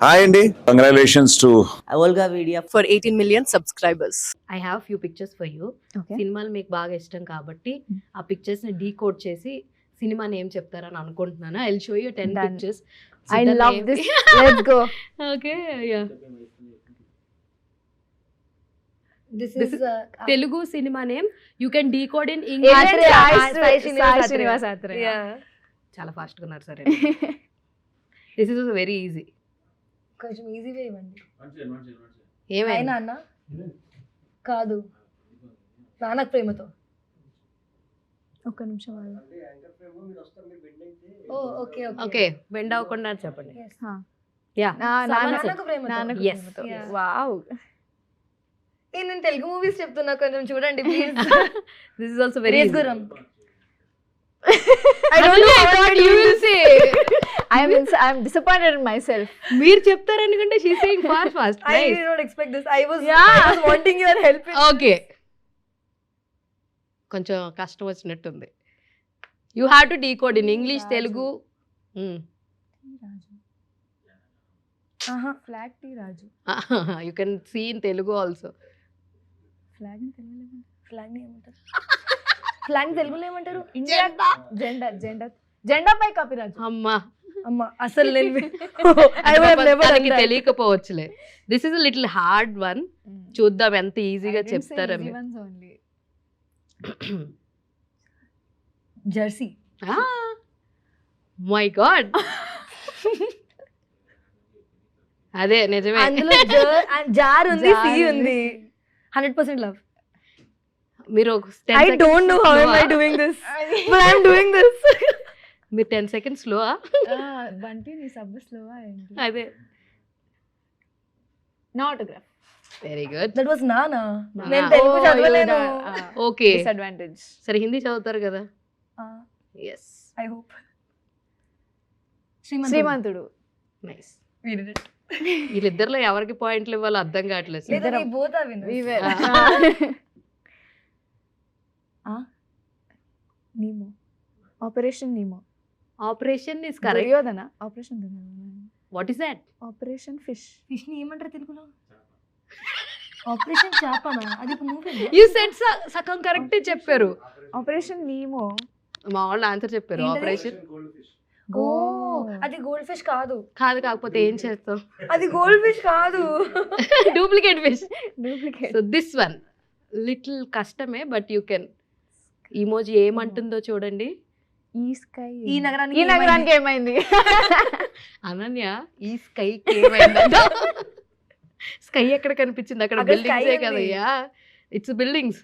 Hi అండి, congratulations to Olga Media for 18 million subscribers. I have few pictures for you. Okay. సినిమాలు మీకు బాగా ఇష్టం కాబట్టి ఆ పిక్చర్స్ ని డీకోడ్ చేసి సినిమాని ఏం చెప్తారని అనుకుంటున్నాను. I will show you 10 Done. Pictures. I love this. Let's go. Okay yeah. This This is Telugu cinema name you can decode in Sai English. Srinivas Athreya. yeah. చాలా ఫాస్ట్ గా ఉన్నారు సరే. This is very easy. కొంచెం ఈజీగా ఇవ్వండి. ఏమైనా ఆయన అన్న కాదు నాన్నకు ప్రేమతో. ఒక్క నిమిషం ఆగు. ఓ ఓకే ఓకే బెండ్ అవ్వకుండా చెప్పండి. హా. యా నాన్నకు ప్రేమతో. నాన్నకు Yes. ప్రేమతో. Yeah. Wow. నేను తెలుగు మూవీస్ చెప్తున్నా, కొంచెం చూడండి please. This is also very Race Gurram. I don't know what you will say. I'm disappointed in myself. మీరు చెప్తారనుకుంటే she saying fast I did not expect this. I was Yeah. wanting your help. Okay కొంచెం కష్టం వచ్చినట్టుంది. You have to decode in English Telugu. Flag T Raju. You can see in Telugu also. Flag in Telugu. Flag ని ఏమంటారు? Flag తెలుగులో ఏమంటారు? జెండా పై కపిరాజు. అమ్మా అమ్మ అసలు నేను I would have never done తనకి that. తెలియకపోవచ్చులే. This is little hard one. చూద్దాం ఎంత ఈజీగా చెప్తారా మీరు. జెర్సీ. మై గాడ్ అదే నిజమే. అందులో జార్ ఉంది, సి ఉంది. 100% love. మీరు I don't know how am I doing this, but I am doing this. మీరు 10 seconds స్లో. బంటి నీ సబ్బు స్లోవా ఏంటి? అదే నా autograph. Very good. That was Nana. Nana. నేను తెలుగు చదవలేను. Okay disadvantage. సరే హిందీ చదువుతారు కదా. Yes I hope. Srimanthudu. Nice. We did it. వీళ్ళిద్దరిలో ఎవరికి పాయింట్లు ఇవ్వాలో అర్థం కావట్లేదు. లేదా we both are winners. We were. Nemo. Operation Nemo. Operation is correct. Duryodhana. Operation Duryodhana. What is that? Operation fish. Fish ని ఏమంటారు తెలుగులో? ఆపరేషన్ చేపనా? అది ఒక మూవీ. యు సెడ్ సగం కరెక్ట్ చెప్పారు. Operation Nemo. మా వాళ్ళు ఆన్సర్ చెప్పారు. ఏంటది? ఆపరేషన్ ఓ అది గోల్డ్ ఫిష్ కాదు. కాదు, కాకపోతే ఏం చేస్తాం? అది గోల్డ్ ఫిష్ కాదు. Duplicate fish. Duplicate. So this one little కష్టమే బట్ యూ కెన్. ఈమోజీ ఏమంటుందో చూడండి. ఈ స్కై. ఈ నగరానికి ఏమైంది? అనన్య ఈ స్కైకి ఏమైందంట. స్కై ఎక్కడ కనిపించింది? అక్కడ అక్కడ బిల్డింగ్స్ sky ఉంది. కదయ్యా. It's buildings.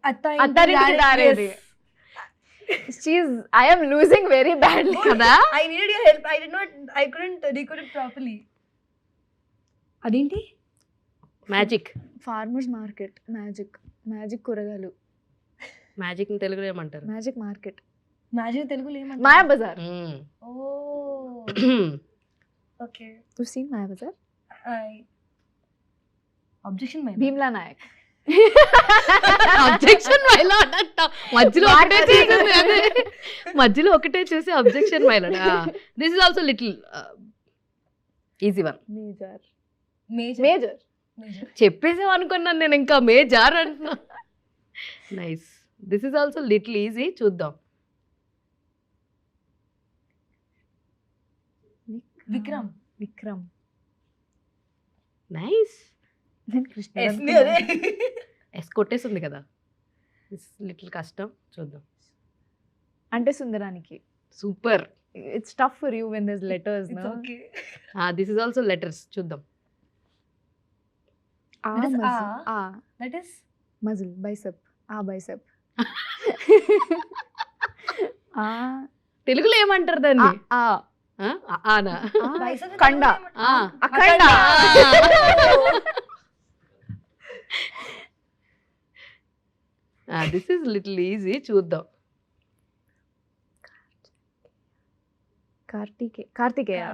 Attarintiki Daredi. I am losing very badly. కదా. I needed your help. I couldn't decode it properly. అదేంటి? మ్యాజిక్. Farmers market. మ్యాజిక్ కూరగాయలు. మ్యాజిక్ ని తెలుగులో ఏమంటారు? Magic market. మ్యాజిక్ తెలుగులో ఏమంటారు? Maya Bazaar. Oh okay. You seen Maya Bazaar? Objection my. Bheemla Nayak. Objection మైలా అంట. మధ్యలో ఒకటే చేసింది అదే. మధ్యలో ఒకటే చేసి అబ్జెక్షన్ మైలా. This is also little easy one. Major. చెప్పేసాం అనుకున్నాను నేను, ఇంకా మేజర్ అంటున్నా. Nice. This is also little easy. చూద్దాం. విక్రమ్. నైస్. కృష్ణ. ఎస్ కొట్టేసింది కదా. లిటిల్ కష్టం. చూద్దాం. అంటే సుందరానికి. Super. It's tough for you when there letters no. Okay. This is also letters. చూద్దాం. That is muscle. Bicep. Bicep. తెలుగులో ఏమంటారు దాన్ని? ఆనా. bicep. కండ. Akhanda. This is little easy. చూద్దాం. కార్తికేయ.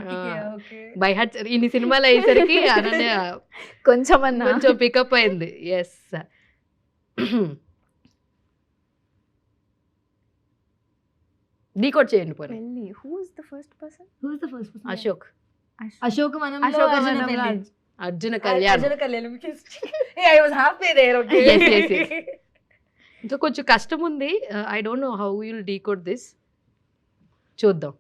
ఓకే. బై హార్ట్ ఇన్ని సినిమాలు అయ్యేసరికి అనన్య కొంచెం పికప్ అయింది. ఎస్. డీకోడ్ చేయండి పోనీ. Pelli. Who is the first person? Who is the first person? Ashok, అశోకవనంలో Ashok Arjuna Vanam పెళ్లి. Raj. అర్జున కళ్యాణ్. అర్జున కళ్యాణం. Hey, I was halfway there, okay? Yes, yes, yes. ఇంకా కొంచెం కష్టం ఉంది. I don't know how you'll decode this. చూద్దాం.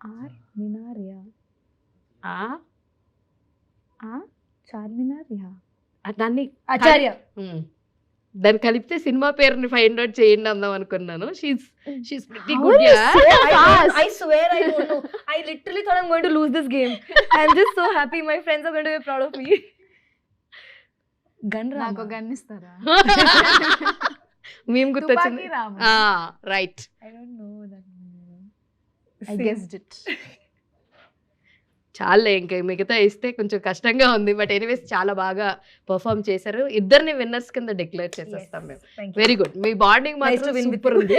R. Minar, yeah. Charminar, yeah. దాన్ని ఆచార్య. దాన్ని కలిపితే సినిమా పేరుని ఫైండ్ అవుట్ చేయండి అందాం అనుకున్నాను. She's pretty How good. are you so fast? I swear I don't know. I literally thought I'm going to lose this game. I'm just so happy my friends are going to be proud of me. Gun నాకు Rama. Gun ఇస్తారా? మేము గుర్తొచ్చింది. తుపాకీ Rama. Right. I don't know that movie. I Same. guessed it. చాలే, ఇంకా మిగతా ఇస్తే కొంచెం కష్టంగా ఉంది. బట్ ఎనీవేస్ చాలా బాగా పర్ఫామ్ చేశారు. ఇద్దరిని విన్నర్స్ కింద డిక్లేర్ చేసేస్తాం మేము. Thank you. Very good. Me bonding Nice to మాత్రం win with సూపర్ you. ఉంది.